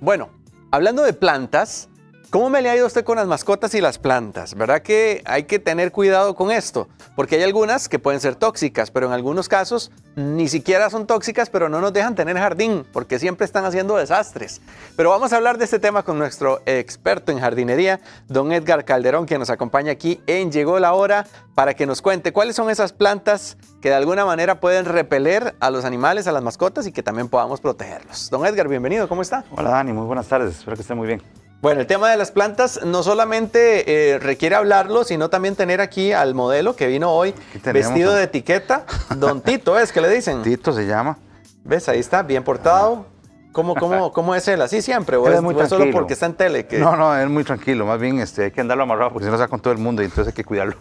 Bueno, hablando de plantas, ¿cómo me le ha ido a usted con las mascotas y las plantas? ¿Verdad que hay que tener cuidado con esto? Porque hay algunas que pueden ser tóxicas, pero en algunos casos ni siquiera son tóxicas, pero no nos dejan tener jardín, porque siempre están haciendo desastres. Pero vamos a hablar de este tema con nuestro experto en jardinería, don Edgar Calderón, quien nos acompaña aquí en Llegó la Hora, para que nos cuente cuáles son esas plantas que de alguna manera pueden repeler a los animales, a las mascotas y que también podamos protegerlos. Don Edgar, bienvenido, ¿cómo está? Hola Dani, muy buenas tardes, espero que esté muy bien. Bueno, el tema de las plantas no solamente requiere hablarlo, sino también tener aquí al modelo que vino hoy vestido de etiqueta. Don Tito, ¿es que le dicen? Tito se llama. ¿Ves? Ahí está, bien portado. ¿Cómo es él? ¿Así siempre? ¿O es muy solo porque está en tele? Que... No, es muy tranquilo. Más bien hay que andarlo amarrado porque si no se va con todo el mundo y entonces hay que cuidarlo.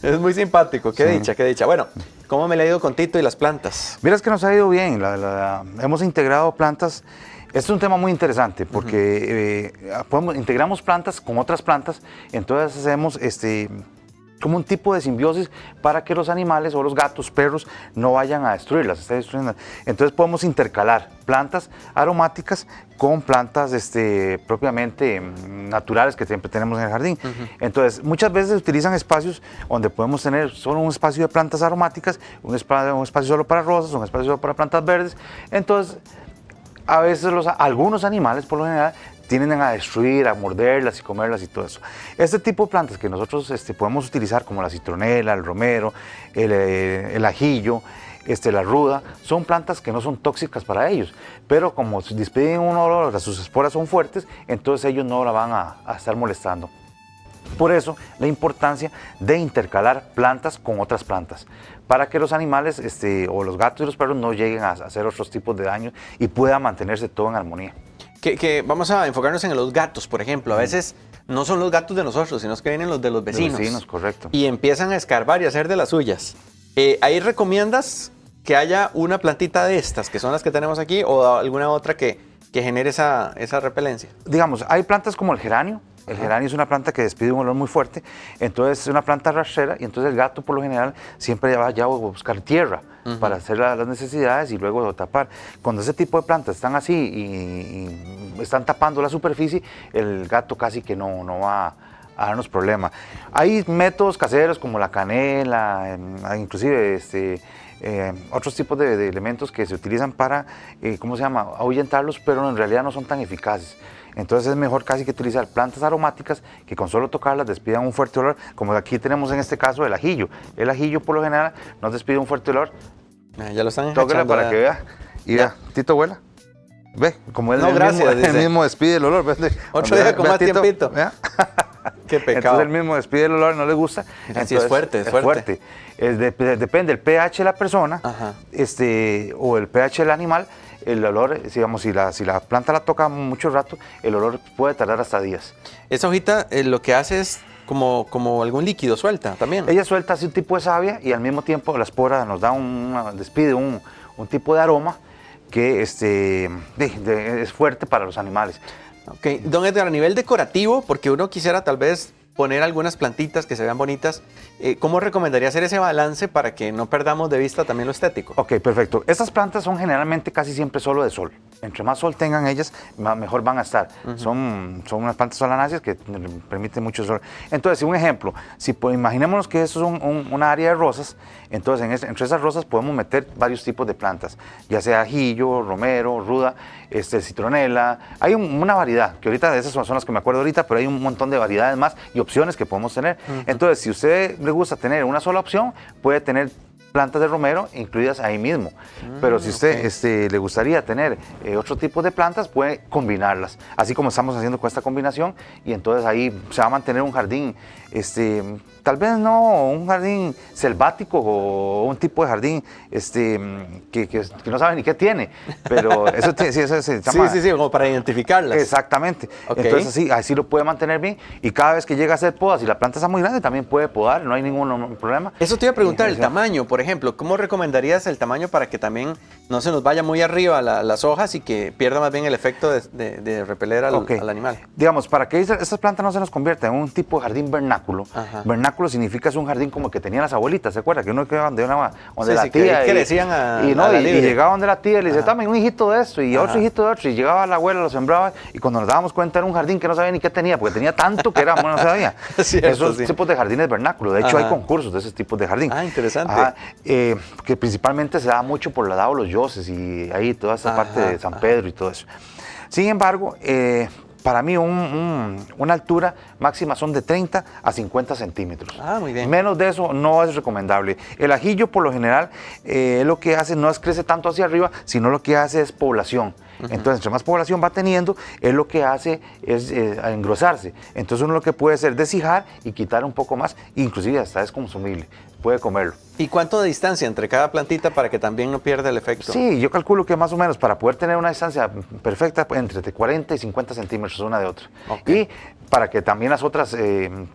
Es muy simpático. Qué dicha, qué dicha. Bueno, ¿cómo me le ha ido con Tito y las plantas? Miras que nos ha ido bien. Hemos integrado plantas. Este es un tema muy interesante porque integramos plantas con otras plantas, entonces hacemos como un tipo de simbiosis para que los animales o los gatos, perros, no vayan a destruirlas. Entonces podemos intercalar plantas aromáticas con plantas propiamente naturales que siempre tenemos en el jardín. Entonces muchas veces se utilizan espacios donde podemos tener solo un espacio de plantas aromáticas, un espacio solo para rosas, un espacio solo para plantas verdes. Entonces a veces algunos animales, por lo general, tienden a destruir, a morderlas y comerlas y todo eso. Este tipo de plantas que nosotros podemos utilizar, como la citronela, el romero, el ajillo, la ruda, son plantas que no son tóxicas para ellos, pero como despiden un olor, sus esporas son fuertes, entonces ellos no la van a estar molestando. Por eso la importancia de intercalar plantas con otras plantas, para que los animales o los gatos y los perros no lleguen a hacer otros tipos de daños y pueda mantenerse todo en armonía. Vamos a enfocarnos en los gatos, por ejemplo. A veces no son los gatos de nosotros, sino que vienen los de los vecinos. De los vecinos, correcto. Y empiezan a escarbar y a hacer de las suyas. ¿Ahí recomiendas que haya una plantita de estas, que son las que tenemos aquí, o alguna otra que genere esa repelencia? Digamos, hay plantas como el geranio. El geranio es una planta que despide un olor muy fuerte, entonces es una planta rastrera y entonces el gato por lo general siempre va a buscar tierra para hacer las necesidades y luego tapar. Cuando ese tipo de plantas están así y están tapando la superficie, el gato casi que no va a darnos problema. Hay métodos caseros como la canela, inclusive otros tipos de elementos que se utilizan para, ahuyentarlos, pero en realidad no son tan eficaces. Entonces es mejor casi que utilizar plantas aromáticas que con solo tocarlas despidan un fuerte olor, como aquí tenemos en este caso el ajillo. El ajillo por lo general nos despide un fuerte olor. Ya lo están tóquela para que vea. Y vea, Tito huela. Ve, como él mismo despide el olor. Otro día con más tiempito. Qué pecado. Entonces él mismo despide el olor, no le gusta. Entonces, es fuerte. Depende del pH de la persona o el pH del animal. El olor, digamos, si la planta la toca mucho rato, el olor puede tardar hasta días. Esa hojita lo que hace es como algún líquido suelta también. Ella suelta así un tipo de savia y al mismo tiempo la espora nos da despide un tipo de aroma que es fuerte para los animales. Ok, don Edgar, a nivel decorativo, porque uno quisiera tal vez poner algunas plantitas que se vean bonitas, ¿cómo recomendaría hacer ese balance para que no perdamos de vista también lo estético? Ok, perfecto. Estas plantas son generalmente casi siempre solo de sol. Entre más sol tengan ellas, mejor van a estar. Son unas plantas solanáceas que permiten mucho sol. Entonces, un ejemplo, imaginémonos que eso es una área de rosas, entonces entre esas rosas podemos meter varios tipos de plantas, ya sea ajillo, romero, ruda, citronela. Hay una variedad, que ahorita de esas son las que me acuerdo ahorita, pero hay un montón de variedades más y opciones que podemos tener. Entonces, si a usted le gusta tener una sola opción, puede tener plantas de romero incluidas ahí mismo. Pero si usted le gustaría tener otro tipo de plantas, puede combinarlas, así como estamos haciendo con esta combinación, y entonces ahí se va a mantener un jardín, tal vez no un jardín selvático o un tipo de jardín que no sabe ni qué tiene, pero eso se llama... Sí, como para identificarlas. Exactamente. Entonces así lo puede mantener bien, y cada vez que llega a hacer podas, si la planta está muy grande, también puede podar, no hay ningún problema. Eso te iba a preguntar, el tamaño, por ejemplo. ejemplo, ¿cómo recomendarías el tamaño para que también no se nos vaya muy arriba las hojas y que pierda más bien el efecto de repeler al animal? Digamos, para que estas plantas no se nos conviertan en un tipo de jardín vernáculo. Ajá. Vernáculo significa es un jardín como que tenían las abuelitas, ¿se acuerda? Que uno quedaba donde Sí, la sí, tía. que decían y llegaba donde la tía y le decía, dame un hijito de esto y Ajá. otro hijito de otro. Y llegaba la abuela, lo sembraba y cuando nos dábamos cuenta era un jardín que no sabía ni qué tenía, porque tenía tanto que era, bueno, no sabía. Cierto, Esos tipos de jardines vernáculos. De hecho, Ajá. hay concursos de esos tipos de jardín. Ah, interesante. Ajá, que principalmente se da mucho por el lado de los yoses y ahí toda esa parte de San Pedro y todo eso. Sin embargo, para mí una altura máxima son de 30 a 50 centímetros. Ah, muy bien. Menos de eso no es recomendable. El ajillo por lo general lo que hace no es crece tanto hacia arriba, sino lo que hace es población. Entonces, entre más población va teniendo, es lo que hace es engrosarse. Entonces uno lo que puede hacer es deshijar y quitar un poco más, inclusive hasta es consumible, puede comerlo. ¿Y cuánto de distancia entre cada plantita para que también no pierda el efecto? Sí, yo calculo que más o menos para poder tener una distancia perfecta entre 40 y 50 centímetros una de otra. Okay. Y para que también las otras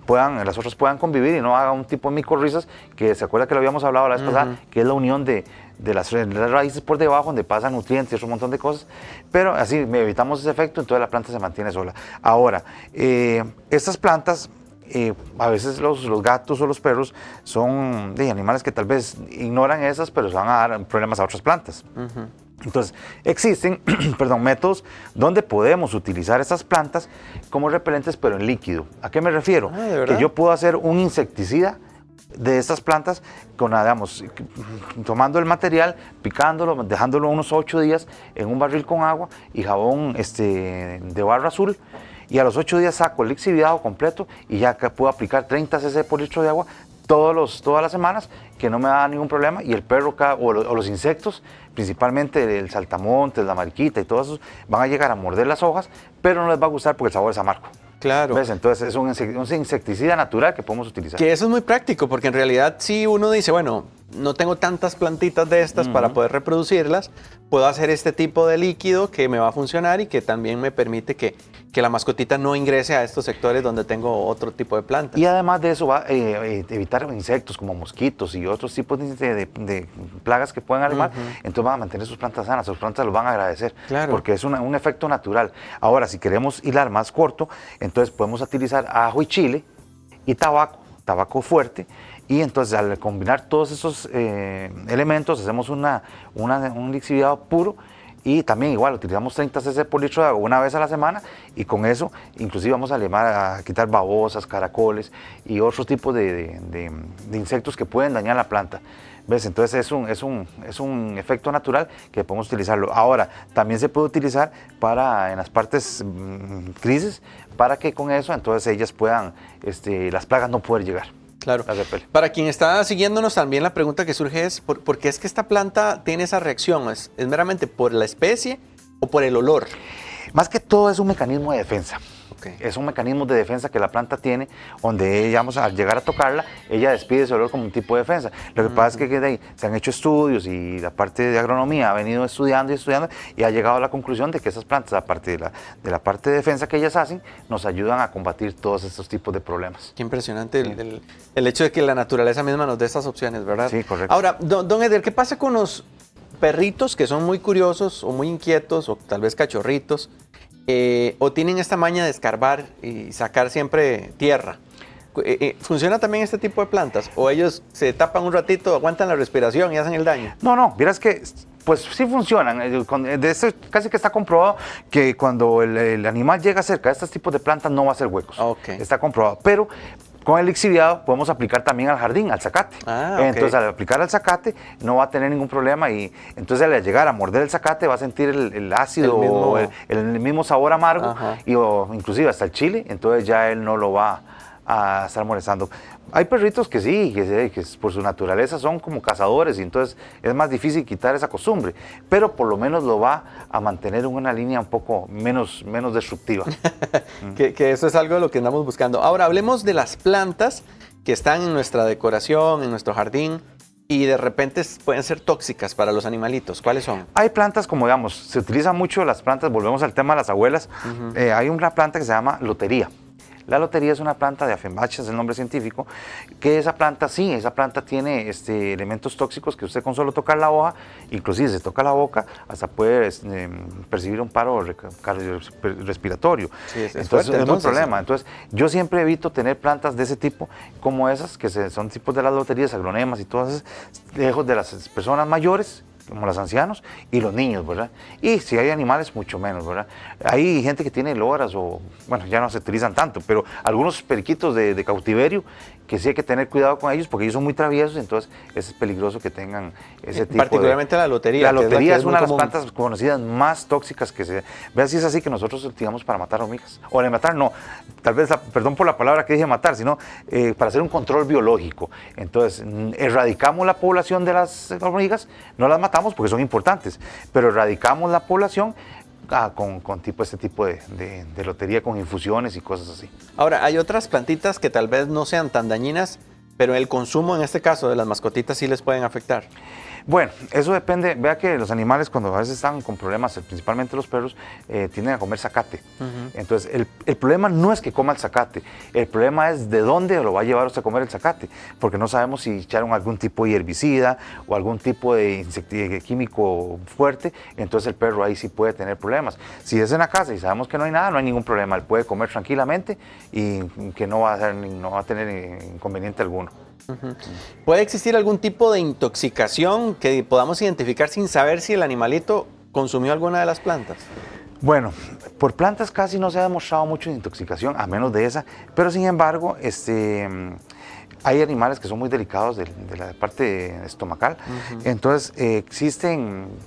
puedan convivir y no haga un tipo de micorrizas, que se acuerda que lo habíamos hablado la vez pasada, que es la unión de las raíces por debajo, donde pasan nutrientes y un montón de cosas, pero así evitamos ese efecto, entonces la planta se mantiene sola. Ahora, estas plantas, a veces los gatos o los perros son animales que tal vez ignoran esas, pero se van a dar problemas a otras plantas. Entonces, existen métodos donde podemos utilizar estas plantas como repelentes, pero en líquido. ¿A qué me refiero? ¿De verdad? Que yo puedo hacer un insecticida de estas plantas, digamos, tomando el material, picándolo, dejándolo unos 8 días en un barril con agua y jabón de barro azul, y a los 8 días saco el lixiviado completo y ya puedo aplicar 30 cc por litro de agua todas las semanas, que no me da ningún problema, y el perro o los insectos, principalmente el saltamontes, la mariquita y todos esos, van a llegar a morder las hojas, pero no les va a gustar porque el sabor es amargo. Claro. ¿Ves? Entonces es un insecticida natural que podemos utilizar. Que eso es muy práctico, porque en realidad si uno dice, bueno, no tengo tantas plantitas de estas para poder reproducirlas, puedo hacer este tipo de líquido que me va a funcionar y que también me permite que la mascotita no ingrese a estos sectores donde tengo otro tipo de plantas. Y además de eso va a evitar insectos como mosquitos y otros tipos de plagas que pueden arribar, entonces van a mantener sus plantas sanas, sus plantas los van a agradecer, Claro. porque es un efecto natural. Ahora, si queremos hilar más corto, entonces podemos utilizar ajo y chile y tabaco fuerte, y entonces al combinar todos esos elementos hacemos un lixiviado puro. Y también igual utilizamos 30 cc por litro de agua una vez a la semana, y con eso inclusive vamos a quitar babosas, caracoles y otros tipos de insectos que pueden dañar la planta. ¿Ves? Entonces es un efecto natural que podemos utilizarlo. Ahora, también se puede utilizar en las partes grises, para que con eso entonces ellas puedan, las plagas no pueden llegar. Claro. Para quien está siguiéndonos, también la pregunta que surge es, ¿por qué es que esta planta tiene esa reacción? ¿Es meramente por la especie o por el olor? Más que todo es un mecanismo de defensa. Okay. Es un mecanismo de defensa que la planta tiene, donde ella, al llegar a tocarla, ella despide ese olor como un tipo de defensa. Lo que pasa es que de ahí se han hecho estudios y la parte de agronomía ha venido estudiando y ha llegado a la conclusión de que esas plantas, aparte de la parte de defensa que ellas hacen, nos ayudan a combatir todos estos tipos de problemas. Qué impresionante el hecho de que la naturaleza misma nos dé estas opciones, ¿verdad? Sí, correcto. Ahora, don Eder, ¿qué pasa con los perritos que son muy curiosos o muy inquietos o tal vez cachorritos? O tienen esta maña de escarbar y sacar siempre tierra. ¿Funciona también este tipo de plantas? ¿O ellos se tapan un ratito, aguantan la respiración y hacen el daño? No, vieras que pues sí funcionan. De eso casi que está comprobado que cuando el animal llega cerca de estos tipos de plantas no va a hacer huecos. Okay. Está comprobado. Pero con el lixiviado podemos aplicar también al jardín, al zacate. Okay. Entonces al aplicar al zacate no va a tener ningún problema, y entonces al llegar a morder el zacate va a sentir el ácido o el mismo sabor amargo, o inclusive hasta el chile, entonces ya él no lo va a estar molestando. Hay perritos que sí, que por su naturaleza son como cazadores, y entonces es más difícil quitar esa costumbre, pero por lo menos lo va a mantener en una línea un poco menos destructiva. que eso es algo de lo que andamos buscando. Ahora, hablemos de las plantas que están en nuestra decoración, en nuestro jardín, y de repente pueden ser tóxicas para los animalitos. ¿Cuáles son? Hay plantas como, digamos, se utilizan mucho las plantas, volvemos al tema de las abuelas, hay una planta que se llama lotería. La lotería es una planta de Affenbach, es el nombre científico, que esa planta sí, esa planta tiene elementos tóxicos que usted con solo tocar la hoja, inclusive si se toca la boca, hasta puede percibir un paro respiratorio. Sí, es entonces fuerte, es un entonces. problema. Entonces yo siempre evito tener plantas de ese tipo como esas, que son tipos de las loterías, agronemas y todas esas, lejos de las personas mayores, como los ancianos y los niños, ¿verdad? Y si hay animales, mucho menos, ¿verdad? Hay gente que tiene loras o, bueno, ya no se utilizan tanto, pero algunos periquitos de cautiverio que sí hay que tener cuidado con ellos porque ellos son muy traviesos, entonces es peligroso que tengan ese tipo particularmente la lotería. La lotería es muy una de las común. plantas conocidas más tóxicas que se... Vean si es así que nosotros utilizamos para matar hormigas. O de matar, no, tal vez, perdón por la palabra que dije matar, sino para hacer un control biológico. Entonces, erradicamos la población de las hormigas, no las matamos porque son importantes, pero erradicamos la población con este tipo de lotería, con infusiones y cosas así. Ahora, hay otras plantitas que tal vez no sean tan dañinas, pero el consumo en este caso de las mascotitas sí les pueden afectar. Bueno, eso depende. Vea que los animales cuando a veces están con problemas, principalmente los perros, tienden a comer zacate. Entonces, el problema no es que coma el zacate, el problema es de dónde lo va a llevar usted a comer el zacate, porque no sabemos si echaron algún tipo de herbicida o algún tipo de químico fuerte, entonces el perro ahí sí puede tener problemas. Si es en la casa y sabemos que no hay nada, no hay ningún problema, él puede comer tranquilamente y que no va a tener inconveniente alguno. ¿Puede existir algún tipo de intoxicación que podamos identificar sin saber si el animalito consumió alguna de las plantas? Bueno, por plantas casi no se ha demostrado mucho de intoxicación, a menos de esa, pero sin embargo, hay animales que son muy delicados de la parte estomacal, entonces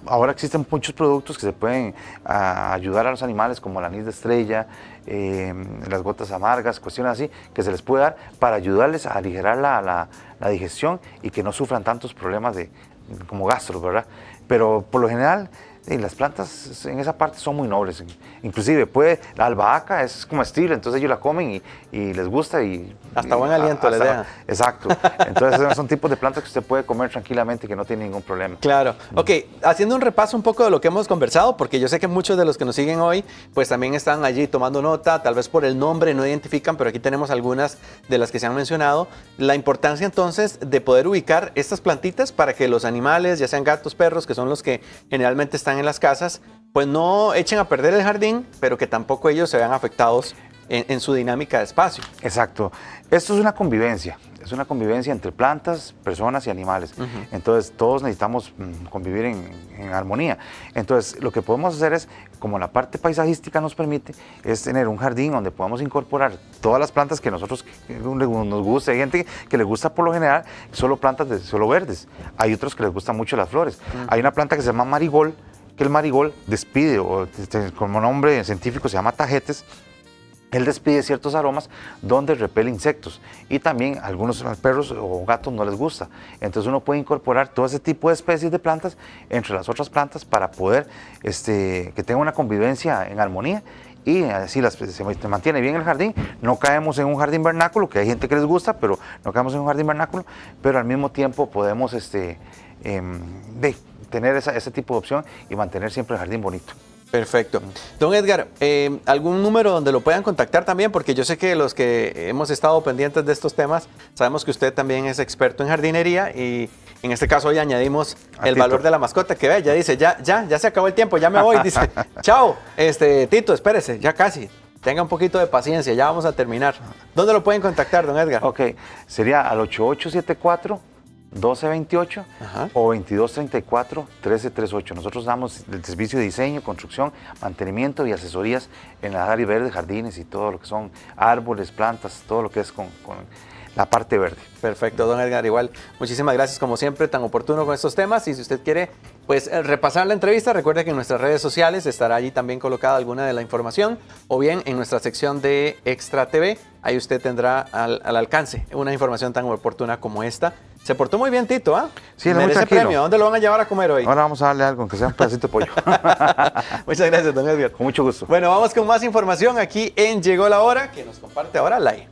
ahora existen muchos productos que se pueden ayudar a los animales, como el anís de estrella, las gotas amargas, cuestiones así, que se les puede dar para ayudarles a aligerar la digestión y que no sufran tantos problemas como gastros, ¿verdad? Pero por lo general, las plantas en esa parte son muy nobles, inclusive la albahaca es comestible, entonces ellos la comen y les gusta hasta buen aliento les deja. Exacto, entonces son tipos de plantas que usted puede comer tranquilamente y que no tienen ningún problema. Claro, ok, haciendo un repaso un poco de lo que hemos conversado, porque yo sé que muchos de los que nos siguen hoy, pues también están allí tomando nota, tal vez por el nombre no identifican, pero aquí tenemos algunas de las que se han mencionado. La importancia entonces de poder ubicar estas plantitas para que los animales, ya sean gatos, perros, que son los que generalmente están en las casas, pues no echen a perder el jardín, pero que tampoco ellos se vean afectados en su dinámica de espacio. Exacto. Esto es una convivencia entre plantas, personas y animales. Entonces todos necesitamos convivir en armonía. Entonces lo que podemos hacer es, como la parte paisajística nos permite, es tener un jardín donde podamos incorporar todas las plantas que nosotros nos gusta. Hay gente que le gusta por lo general solo plantas solo verdes. Hay otros que les gustan mucho las flores. Hay una planta que se llama marigold, que el marigold despide, o como nombre científico se llama tagetes. Él despide ciertos aromas donde repele insectos y también a algunos perros o gatos no les gusta. Entonces uno puede incorporar todo ese tipo de especies de plantas entre las otras plantas para poder que tenga una convivencia en armonía y así se mantiene bien el jardín. No caemos en un jardín vernáculo, que hay gente que les gusta, pero no caemos en un jardín vernáculo, pero al mismo tiempo podemos tener ese tipo de opción y mantener siempre el jardín bonito. Perfecto. Don Edgar, ¿algún número donde lo puedan contactar también? Porque yo sé que los que hemos estado pendientes de estos temas, sabemos que usted también es experto en jardinería y en este caso hoy añadimos el valor de la mascota, que ve, ya dice, ya se acabó el tiempo, ya me voy, dice, chao, Tito, espérese, ya casi. Tenga un poquito de paciencia, ya vamos a terminar. ¿Dónde lo pueden contactar, don Edgar? Ok, sería al 8874-1228 o 2234-1338. Nosotros damos el servicio de diseño, construcción, mantenimiento y asesorías en las áreas verdes, jardines y todo lo que son árboles, plantas, todo lo que es con la parte verde. Perfecto, don Edgar, igual. Muchísimas gracias, como siempre, tan oportuno con estos temas. Y si usted quiere pues repasar la entrevista, recuerde que en nuestras redes sociales estará allí también colocada alguna de la información, o bien en nuestra sección de Extra TV, ahí usted tendrá al alcance una información tan oportuna como esta. Se portó muy bien, Tito, ¿ah? Sí, merece premio. ¿A dónde lo van a llevar a comer hoy? Ahora vamos a darle algo, aunque sea un pedacito de pollo. Muchas gracias, don Edgar. Con mucho gusto. Bueno, vamos con más información aquí en Llegó la Hora, que nos comparte ahora Lai.